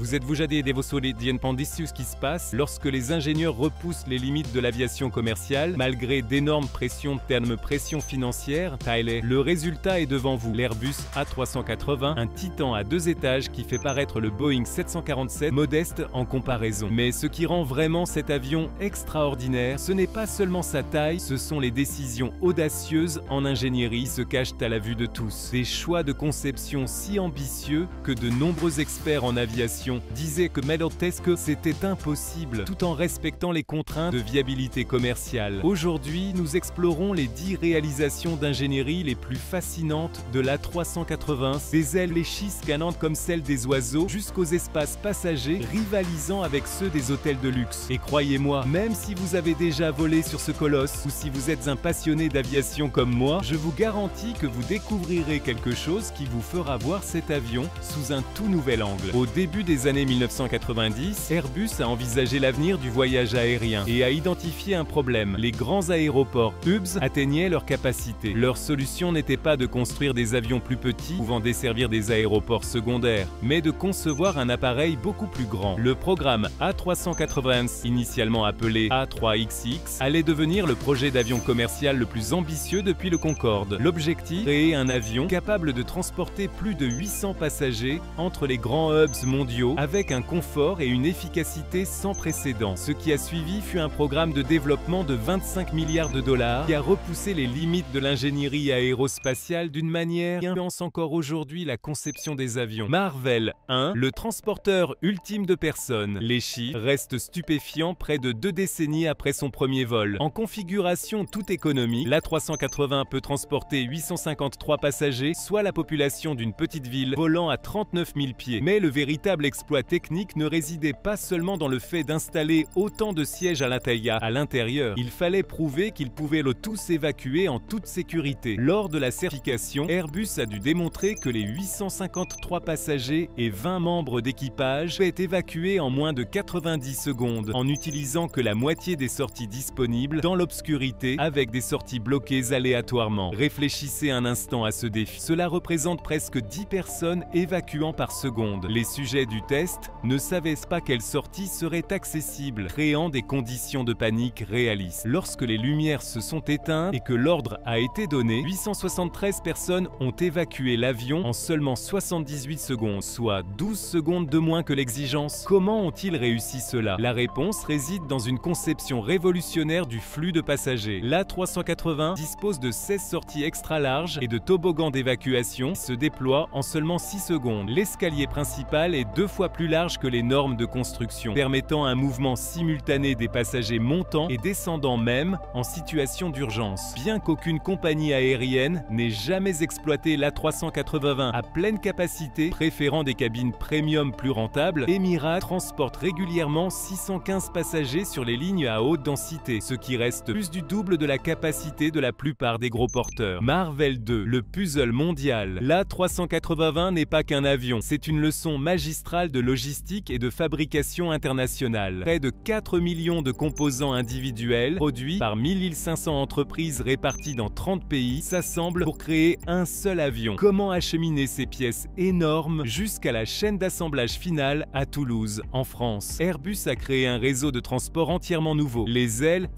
Vous êtes-vous déjà des vos solidien pandicius qui se passe lorsque les ingénieurs repoussent les limites de l'aviation commerciale, malgré d'énormes pressions, termes pression financière, le résultat est devant vous. L'Airbus A380, un titan à 2 étages qui fait paraître le Boeing 747 modeste en comparaison. Mais ce qui rend vraiment cet avion extraordinaire, ce n'est pas seulement sa taille, ce sont les décisions audacieuses en ingénierie se cachent à la vue de tous. Des choix de conception si ambitieux que de nombreux experts en aviation disaient que Melotesque c'était impossible, tout en respectant les contraintes de viabilité commerciale. Aujourd'hui, nous explorons les 10 réalisations d'ingénierie les plus fascinantes de l'A380, des ailes léchies scannantes comme celles des oiseaux, jusqu'aux espaces passagers rivalisant avec ceux des hôtels de luxe. Et croyez-moi, même si vous avez déjà volé sur ce colosse, ou si vous êtes un passionné d'aviation comme moi, je vous garantis que vous découvrirez quelque chose qui vous fera voir cet avion sous un tout nouvel angle. Au début des années 1990, Airbus a envisagé l'avenir du voyage aérien et a identifié un problème. Les grands aéroports hubs atteignaient leur capacité. Leur solution n'était pas de construire des avions plus petits pouvant desservir des aéroports secondaires, mais de concevoir un appareil beaucoup plus grand. Le programme A380, initialement appelé A3XX, allait devenir le projet d'avion commercial le plus ambitieux depuis le Concorde. L'objectif, créer un avion capable de transporter plus de 800 passagers entre les grands hubs mondiaux avec un confort et une efficacité sans précédent. Ce qui a suivi fut un programme de développement de 25 milliards de dollars qui a repoussé les limites de l'ingénierie aérospatiale d'une manière qui influence encore aujourd'hui la conception des avions. Marvel 1, le transporteur ultime de personnes. Les chiffres restent stupéfiants près de 2 décennies après son premier vol. En configuration toute économique, l'A380 peut transporter 853 passagers, soit la population d'une petite ville volant à 39 000 pieds. Mais le véritable exploit technique ne résidait pas seulement dans le fait d'installer autant de sièges à l'intérieur. Il fallait prouver qu'ils pouvaient le tous évacuer en toute sécurité. Lors de la certification, Airbus a dû démontrer que les 853 passagers et 20 membres d'équipage pouvaient être évacués en moins de 90 secondes, en n'utilisant que la moitié des sorties disponibles dans l'obscurité, avec des sorties bloquées aléatoirement. Réfléchissez un instant à ce défi. Cela représente presque 10 personnes évacuant par seconde. Les sujets du test ne savaient pas quelle sortie serait accessible, créant des conditions de panique réalistes. Lorsque les lumières se sont éteintes et que l'ordre a été donné, 873 personnes ont évacué l'avion en seulement 78 secondes, soit 12 secondes de moins que l'exigence. Comment ont-ils réussi cela? La réponse réside dans une conception révolutionnaire du flux de passagers. L'A380 dispose de 16 sorties extra larges et de toboggans d'évacuation se déploient en seulement 6 secondes. L'escalier principal est 2 fois plus large que les normes de construction, permettant un mouvement simultané des passagers montant et descendant même en situation d'urgence. Bien qu'aucune compagnie aérienne n'ait jamais exploité l'A380 à pleine capacité, préférant des cabines premium plus rentables, Emirates transporte régulièrement 615 passagers sur les lignes à haute densité, ce qui reste plus du double de la capacité de la plupart des gros porteurs. Marvel 2, le puzzle mondial. L'A380 n'est pas qu'un avion, c'est une leçon magistrale de logistique et de fabrication internationale. Près de 4 millions de composants individuels produits par 1500 entreprises réparties dans 30 pays s'assemblent pour créer un seul avion. Comment acheminer ces pièces énormes jusqu'à la chaîne d'assemblage finale à Toulouse, en France? Airbus a créé un réseau de transport entièrement nouveau. Les ailes,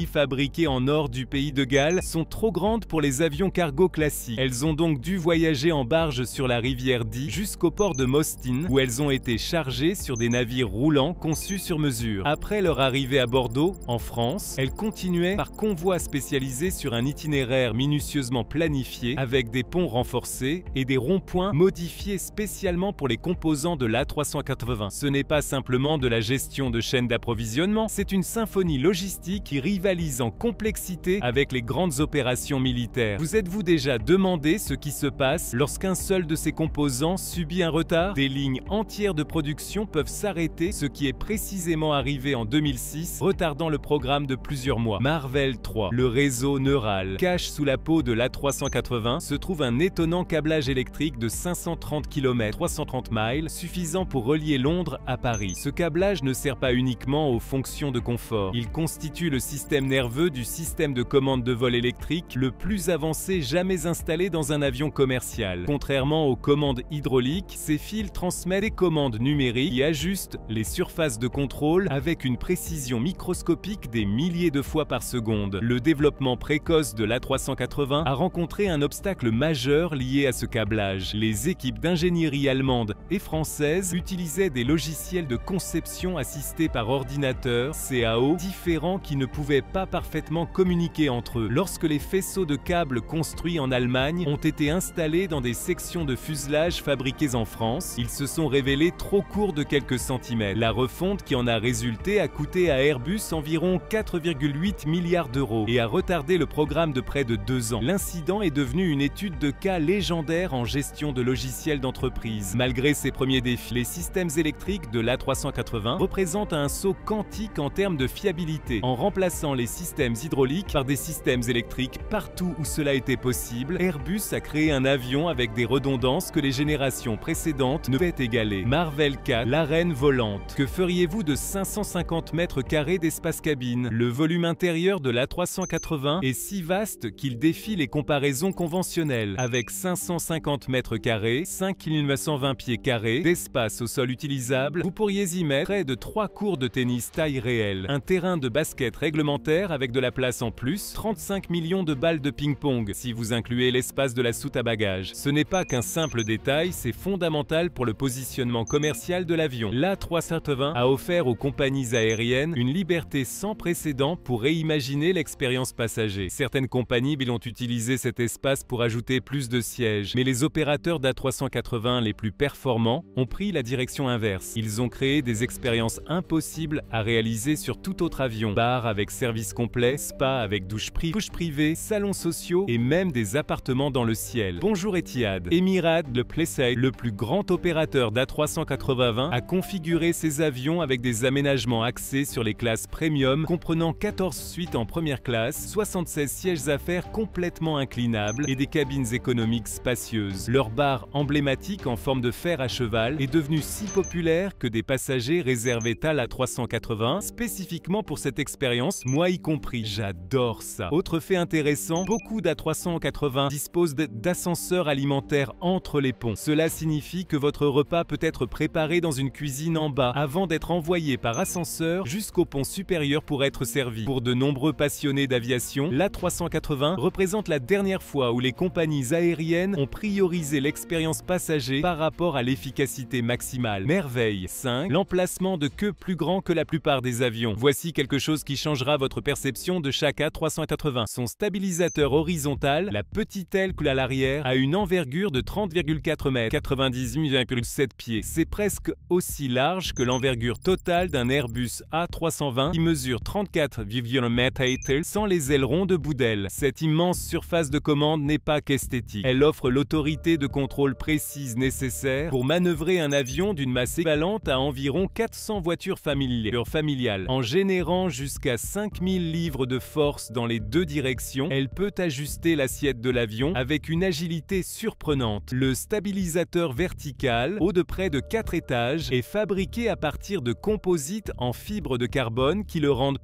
fabriquées en or du pays de Galles, sont trop grandes pour les avions cargo classiques. Elles ont donc dû voyager en barge sur la rivière Dee jusqu'au port de Mostyn, où elles ont été chargées sur des navires roulants conçus sur mesure. Après leur arrivée à Bordeaux, en France, elles continuaient par convoi spécialisé sur un itinéraire minutieusement planifié avec des ponts renforcés et des ronds-points modifiés spécialement pour les composants de l'A380. Ce n'est pas simplement de la gestion de chaînes d'approvisionnement, c'est une symphonie logistique qui rivalise en complexité avec les grandes opérations militaires. Vous êtes-vous déjà demandé ce qui se passe lorsqu'un seul de ces composants subit un retard? Des lignes entières de production peuvent s'arrêter, ce qui est précisément arrivé en 2006, retardant le programme de plusieurs mois. Marvel 3, le réseau neural. Cache sous la peau de l'A380 se trouve un étonnant câblage électrique de 530 km, 330 miles, suffisant pour relier Londres à Paris. Ce câblage ne sert pas uniquement aux fonctions de confort. Il constitue le système nerveux du système de commande de vol électrique le plus avancé jamais installé dans un avion commercial. Contrairement aux commandes hydrauliques, ces fils transmettent des commande numérique qui ajuste les surfaces de contrôle avec une précision microscopique des milliers de fois par seconde. Le développement précoce de l'A380 a rencontré un obstacle majeur lié à ce câblage. Les équipes d'ingénierie allemandes et françaises utilisaient des logiciels de conception assistés par ordinateur CAO différents qui ne pouvaient pas parfaitement communiquer entre eux. Lorsque les faisceaux de câbles construits en Allemagne ont été installés dans des sections de fuselage fabriquées en France, ils se sont révélés trop courts de quelques centimètres. La refonte qui en a résulté a coûté à Airbus environ 4,8 milliards d'euros et a retardé le programme de près de 2 ans. L'incident est devenu une étude de cas légendaire en gestion de logiciels d'entreprise. Malgré ces premiers défis, les systèmes électriques de l'A380 représentent un saut quantique en termes de fiabilité. En remplaçant les systèmes hydrauliques par des systèmes électriques partout où cela était possible, Airbus a créé un avion avec des redondances que les générations précédentes ne pouvaient égaler. Marvel 4, l'arène volante. Que feriez-vous de 550 mètres carrés d'espace cabine? Le volume intérieur de l'A380 est si vaste qu'il défie les comparaisons conventionnelles. Avec 550 mètres carrés, 5920 pieds carrés d'espace au sol utilisable, vous pourriez y mettre près de 3 courts de tennis taille réelle, un terrain de basket réglementaire avec de la place en plus, 35 millions de balles de ping-pong si vous incluez l'espace de la soute à bagages. Ce n'est pas qu'un simple détail, c'est fondamental pour le positionnement commercial de l'avion. L'A380 a offert aux compagnies aériennes une liberté sans précédent pour réimaginer l'expérience passager. Certaines compagnies ont utilisé cet espace pour ajouter plus de sièges, mais les opérateurs d'A380 les plus performants ont pris la direction inverse. Ils ont créé des expériences impossibles à réaliser sur tout autre avion. Bar avec service complet, spa avec douche privée, salons sociaux et même des appartements dans le ciel. Bonjour Etihad. Emirates Le Plessay, le plus grand opérateur d'A380, a configuré ses avions avec des aménagements axés sur les classes premium, comprenant 14 suites en première classe, 76 sièges affaires complètement inclinables et des cabines économiques spacieuses. Leur bar emblématique en forme de fer à cheval est devenu si populaire que des passagers réservaient à l'A380 spécifiquement pour cette expérience, moi y compris. J'adore ça. Autre fait intéressant, beaucoup d'A380 disposent d'ascenseurs alimentaires entre les ponts. Cela signifie que votre repas peut être préparé dans une cuisine en bas avant d'être envoyé par ascenseur jusqu'au pont supérieur pour être servi. Pour de nombreux passionnés d'aviation, l'A380 représente la dernière fois où les compagnies aériennes ont priorisé l'expérience passager par rapport à l'efficacité maximale. Merveille 5. L'emplacement de queue plus grand que la plupart des avions. Voici quelque chose qui changera votre perception de chaque A380. Son stabilisateur horizontal, la petite aile à l'arrière, a une envergure de 30,4 mètres, 98,7 pieds. C'est presque aussi large que l'envergure totale d'un Airbus A320 qui mesure 34,1 mètres sans les ailerons de bout d'aile. Cette immense surface de commande n'est pas qu'esthétique. Elle offre l'autorité de contrôle précise nécessaire pour manœuvrer un avion d'une masse équivalente à environ 400 voitures familiales. En générant jusqu'à 5000 livres de force dans les deux directions, elle peut ajuster l'assiette de l'avion avec une agilité surprenante. Le stabilisateur vertical, haut de près de 4 étages, est fabriqué à partir de composites en fibre de carbone qui le rendent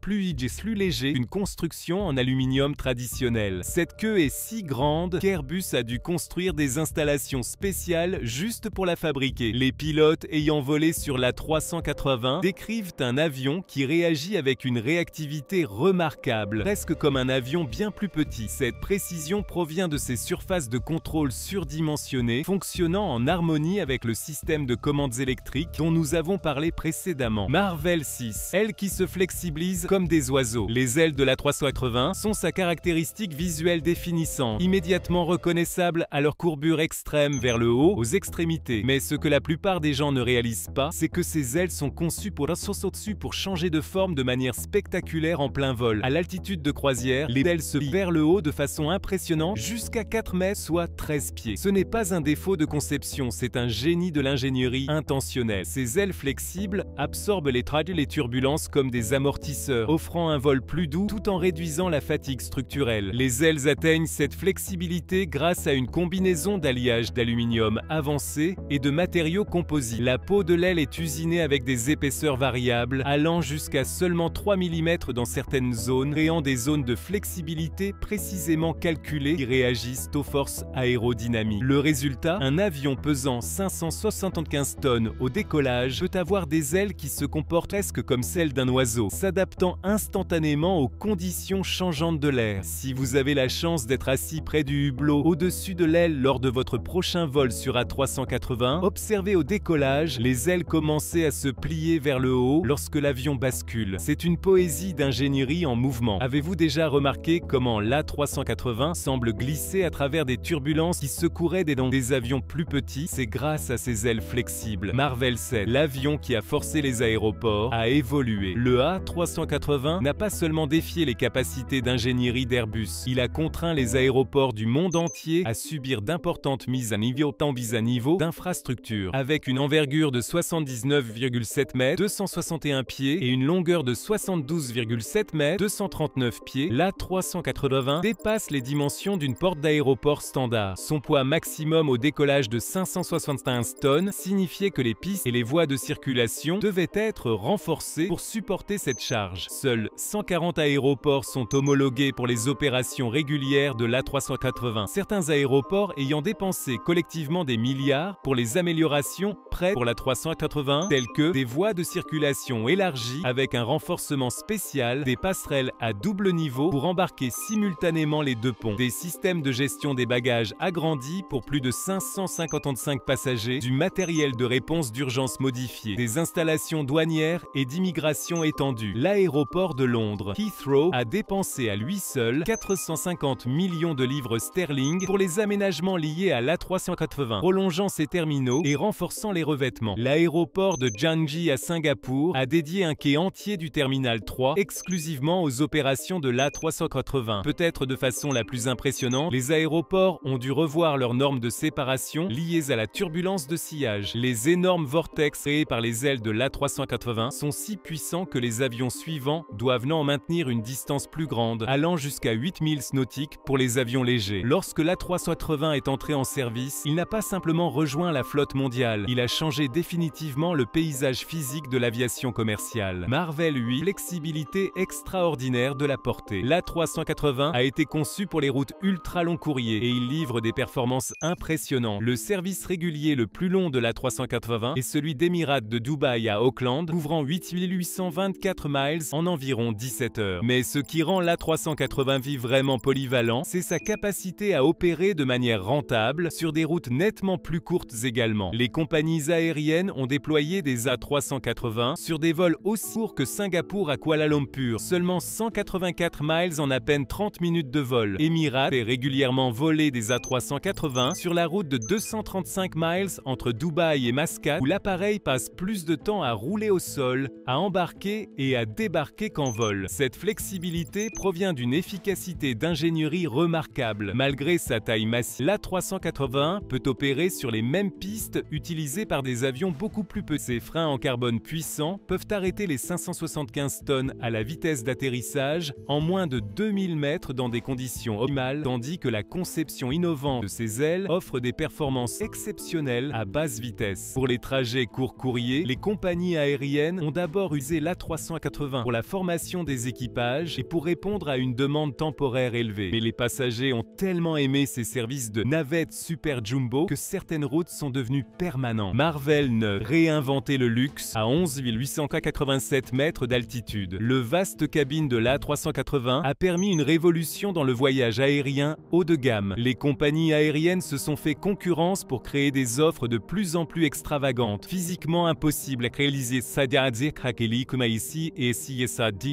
plus léger qu'une construction en aluminium traditionnelle. Cette queue est si grande qu'Airbus a dû construire des installations spéciales juste pour la fabriquer. Les pilotes ayant volé sur l'A380 décrivent un avion qui réagit avec une réactivité remarquable, presque comme un avion bien plus petit. Cette précision provient de ses surfaces de contrôle surdimensionnées, fonctionnant en harmonie avec le système de commandes électriques dont nous avons parlé précédemment. Marvel 6, ailes qui se flexibilisent comme des oiseaux. Les ailes de l'A380 sont sa caractéristique visuelle définissante, immédiatement reconnaissable à leur courbure extrême vers le haut, aux extrémités. Mais ce que la plupart des gens ne réalisent pas, c'est que ces ailes sont conçues pour changer de forme de manière spectaculaire en plein vol. À l'altitude de croisière, les ailes se plient vers le haut de façon impressionnante jusqu'à 4 mètres, soit 13 pieds. Ce n'est pas un défaut de conception, c'est un génie de l'ingénierie intentionnelle. Ces ailes flexibles absorbent les turbulences comme des amortisseurs, offrant un vol plus doux tout en réduisant la fatigue structurelle. Les ailes atteignent cette flexibilité grâce à une combinaison d'alliage d'aluminium avancé et de matériaux composites. La peau de l'aile est usinée avec des épaisseurs variables, allant jusqu'à seulement 3 mm dans certaines zones, créant des zones de flexibilité précisément calculées qui réagissent aux forces aérodynamiques. Le résultat, un avion pesant 500 575 tonnes au décollage peut avoir des ailes qui se comportent presque comme celles d'un oiseau, s'adaptant instantanément aux conditions changeantes de l'air. Si vous avez la chance d'être assis près du hublot au-dessus de l'aile lors de votre prochain vol sur A380, observez au décollage les ailes commencer à se plier vers le haut lorsque l'avion bascule. C'est une poésie d'ingénierie en mouvement. Avez-vous déjà remarqué comment l'A380 semble glisser à travers des turbulences qui secouraient des avions plus petits? C'est grâce à ses ailes flexibles. Marvel 7, l'avion qui a forcé les aéroports à évoluer. Le A380 n'a pas seulement défié les capacités d'ingénierie d'Airbus, il a contraint les aéroports du monde entier à subir d'importantes mises à niveau d'infrastructures. Avec une envergure de 79,7 mètres, 261 pieds et une longueur de 72,7 mètres, 239 pieds, l'A380 dépasse les dimensions d'une porte d'aéroport standard. Son poids maximum au décollage de 575 tonnes signifiait que les pistes et les voies de circulation devaient être renforcées pour supporter cette charge. Seuls 140 aéroports sont homologués pour les opérations régulières de l'A380. Certains aéroports ayant dépensé collectivement des milliards pour les améliorations prêtes pour l'A380, telles que des voies de circulation élargies avec un renforcement spécial, des passerelles à double niveau pour embarquer simultanément les deux ponts, des systèmes de gestion des bagages agrandis pour plus de 555 passagers, du matériel de réponse d'urgence modifié, des installations douanières et d'immigration étendues. L'aéroport de Londres, Heathrow, a dépensé à lui seul 450 millions de livres sterling pour les aménagements liés à l'A380, prolongeant ses terminaux et renforçant les revêtements. L'aéroport de Changi à Singapour a dédié un quai entier du terminal 3 exclusivement aux opérations de l'A380. Peut-être de façon la plus impressionnante, les aéroports ont dû revoir leurs normes de séparation liées à la turbulence de sillage. Les énormes vortex créés par les ailes de l'A380 sont si puissants que les avions suivants doivent en maintenir une distance plus grande, allant jusqu'à 8 milles nautiques pour les avions légers. Lorsque l'A380 est entré en service, il n'a pas simplement rejoint la flotte mondiale, il a changé définitivement le paysage physique de l'aviation commerciale. Marvel 8, flexibilité extraordinaire de la portée. L'A380 a été conçu pour les routes ultra long courrier et il livre des performances impressionnantes. Le service régulier le plus long de l'A380 est celui d'Emirates de Dubaï à Auckland, couvrant 8824 miles en environ 17 heures. Mais ce qui rend l'A380 vraiment polyvalent, c'est sa capacité à opérer de manière rentable sur des routes nettement plus courtes également. Les compagnies aériennes ont déployé des A380 sur des vols aussi courts que Singapour à Kuala Lumpur, seulement 184 miles en à peine 30 minutes de vol. Emirates fait régulièrement voler des A380 sur la route de 235 miles entre Dubaï et Mascate, où l'appareil passe plus de temps à rouler au sol, à embarquer et à débarquer qu'en vol. Cette flexibilité provient d'une efficacité d'ingénierie remarquable. Malgré sa taille massive, l'A380 peut opérer sur les mêmes pistes utilisées par des avions beaucoup plus petits. Ses freins en carbone puissants peuvent arrêter les 575 tonnes à la vitesse d'atterrissage en moins de 2000 mètres dans des conditions optimales, tandis que la conception innovante de ses ailes offre des performances exceptionnelles à basse vitesse. Pour les trajets court courrier, les compagnies aériennes ont d'abord usé l'A380 pour la formation des équipages et pour répondre à une demande temporaire élevée. Mais les passagers ont tellement aimé ces services de navette super jumbo que certaines routes sont devenues permanentes. Marvel 9, réinventer le luxe à 11 887 mètres d'altitude. Le vaste cabine de l'A380 a permis une révolution dans le voyage aérien haut de gamme. Les compagnies aériennes se sont fait concurrence pour créer des offres de plus en plus extravagantes, physiquement impossibles à réaliser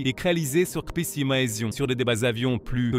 et réalisées sur sur des avions plus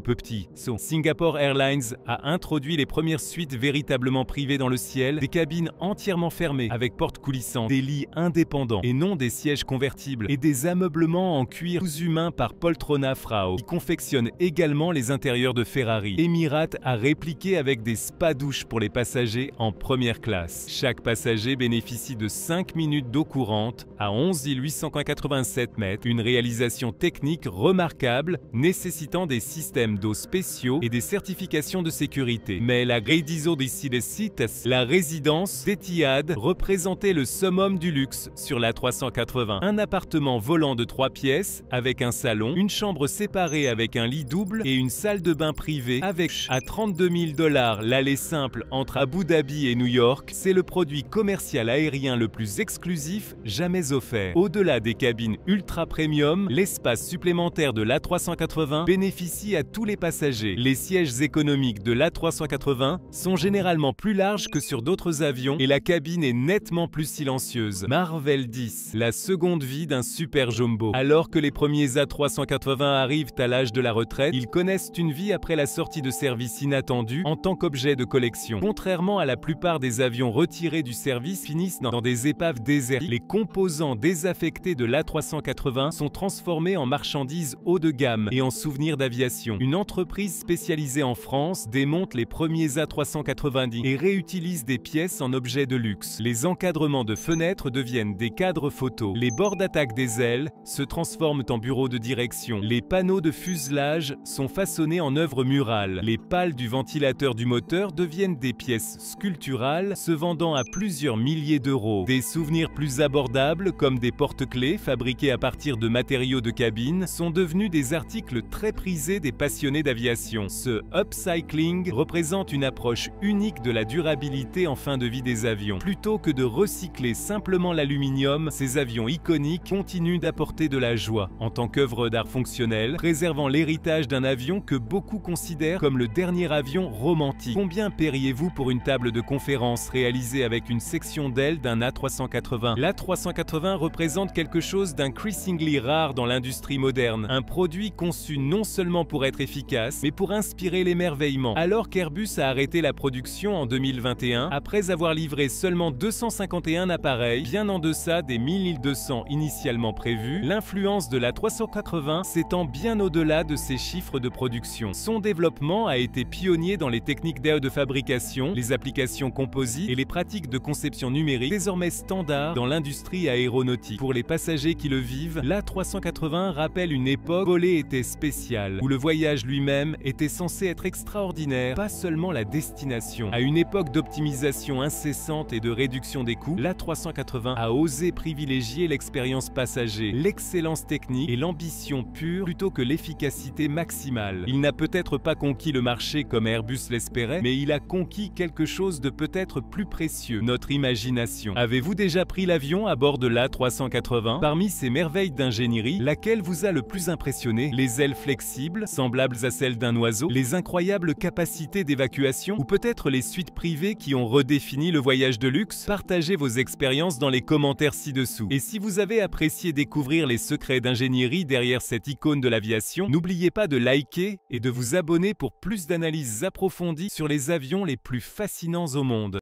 petits. Singapore Airlines a introduit les premières suites véritablement privées dans le ciel, des cabines entièrement fermées avec portes coulissantes, des lits indépendants et non des sièges convertibles et des ameublements en cuir humain par Poltrona Frau, qui confectionne également les intérieurs de Ferrari. Emirates a répliqué avec des spa-douches pour les passagers en première classe. Chaque passager bénéficie de 5 minutes d'eau courante à 11 887 mètres, une réalisation technique remarquable nécessitant des systèmes d'eau spéciaux et des certifications de sécurité. Mais la Gradiso d'ici des sites, la résidence d'Etihad Etihad représentait le summum du luxe sur l'A380. Un appartement volant de 3 pièces avec un salon, une chambre séparée avec un lit double et une salle de bain privée avec à 32 000 $ l'aller simple entre Abu Dhabi et New York, c'est le produit commercial aérien le plus exclusif jamais offert. Au-delà des cabines ultra premium, l'espace supplémentaire de l'A380 bénéficie à tous les passagers. Les sièges économiques de l'A380 sont généralement plus larges que sur d'autres avions et la cabine est nettement plus silencieuse. Marvel 10, la seconde vie d'un super jumbo. Alors que les premiers A380 arrivent à l'âge de la retraite, ils connaissent une vie après la sortie de service inattendue en tant qu'objet de collection. Contrairement à la plupart des avions retirés du service finissent dans des épaves désertes, les composants désaffectés de l'A380 sont transformés en marchandises haut de gamme et en souvenirs d'aviation. Une entreprise spécialisée en France démonte les premiers A390 et réutilise des pièces en objets de luxe. Les encadrements de fenêtres deviennent des cadres photos. Les bords d'attaque des ailes se transforment en bureaux de direction. Les panneaux de fuselage sont façonnés en œuvres murales. Les pales du ventilateur du moteur deviennent des pièces sculpturales se vendant à plusieurs milliers d'euros. Des souvenirs plus abordables, comme des porte-clés fabriqués à partir de matériaux de cabine, sont devenus des articles très prisés des passionnés d'aviation. Ce upcycling représente une approche unique de la durabilité en fin de vie des avions. Plutôt que de recycler simplement l'aluminium, ces avions iconiques continuent d'apporter de la joie en tant qu'œuvre d'art fonctionnelle, préservant l'héritage d'un avion que beaucoup considèrent comme le dernier avion romantique. Combien paieriez-vous pour une table de conférence réalisée avec une section d'aile d'un A380? L'A380 représente quelque chose d'increasingly rare dans l'industrie moderne, un produit conçu non seulement pour être efficace, mais pour inspirer l'émerveillement. Alors qu'Airbus a arrêté la production en 2021, après avoir livré seulement 251 appareils, bien en deçà des 1200 initialement prévus, l'influence de l'A380 s'étend bien au-delà de ces chiffres de production. Son développement a été pionnier dans les techniques d'air de fabrication, les applications composites et les pratiques de conception numérique, désormais standard dans l'industrie aéronautique. Pour les passagers qui le vivent, l'A380 rappelle une époque où le volet était spécial, où le voyage lui-même était censé être extraordinaire, pas seulement la destination. À une époque d'optimisation incessante et de réduction des coûts, l'A380 a osé privilégier l'expérience passager, l'excellence technique et l'ambition pure plutôt que l'efficacité maximale. Il n'a peut-être pas conquis le marché comme Airbus l'espérait, mais il a conquis quelque chose de peut-être plus précieux, notre imagination. Avez-vous déjà pris l'avion à bord de l'A380? Parmi ces merveilles d'ingénierie, laquelle vous a le plus impressionné? Les ailes flexibles, semblables à celles d'un oiseau, les incroyables capacités d'évacuation ou peut-être les suites privées qui ont redéfini le voyage de luxe? Partagez vos expériences dans les commentaires ci-dessous. Et si vous avez apprécié découvrir les secrets d'ingénierie derrière cette icône de l'aviation, n'oubliez pas de liker et de vous abonner pour plus d'analyses approfondies sur les avions les plus fascinants au monde.